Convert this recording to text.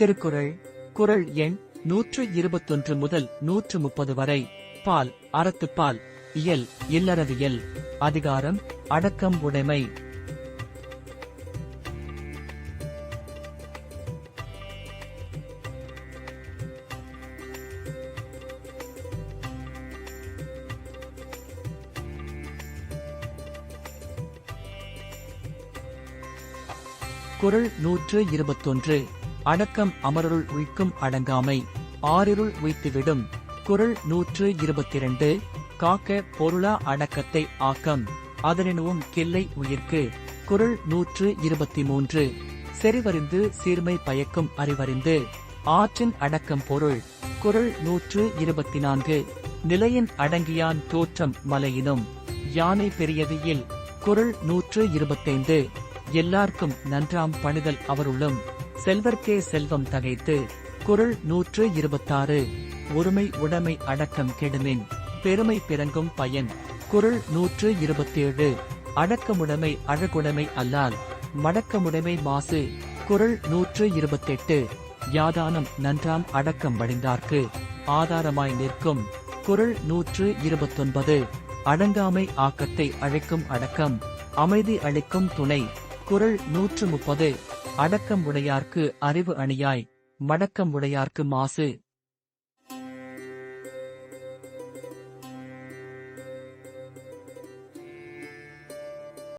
திருக்குறள் குறள் எண் 121 முதல் 130 வரை. பால் அறத்துப்பால். இயல் இல்லறவியல். அதிகாரம் அடக்கம் உடைமை. குறள் 121. அடக்கம் அமரருள் உய்க்கும் அடங்காமை ஆறிருள் உய்த்துவிடும். குறள் 122. காக்க பொருளா அடக்கத்தை ஆக்கம் அதனினும் கில்லை உயிர்க்கு. குறள் 123. செறிவறிந்து சீர்மை பயக்கும் அறிவறிந்து ஆற்றின் அடக்கம் பொருள். குறள் 124. நிலையின் அடங்கியான் தோற்றம் மலையினும் யானை பெரியது இல். குறள் 125. எல்லார்க்கும் நன்றாம் பணிதல் அவருள்ளும் செல்வர்க்கே செல்வம் தகைத்து. குறள் 126. ஒருமை உடைமை அடக்கம் கெடுமின் பெருமை பிறங்கும் பயன். குறள் 127. அடக்கமுடைமை அழகுடைமை அல்லால் மடக்கமுடைமை மாசு. குறள் 128. யாதானம் நன்றாம் அடக்கம் வழிந்தார்க்கு ஆதாரமாய் நிற்கும். குறள் 129. அடங்காமை ஆக்கத்தை அழைக்கும் அடக்கம் அமைதி அளிக்கும் துணை. குறள் 130. அடக்கம் உடையார்க்கு அறிவு அணியாய் மடக்கம் உடையார்க்கு மாசு.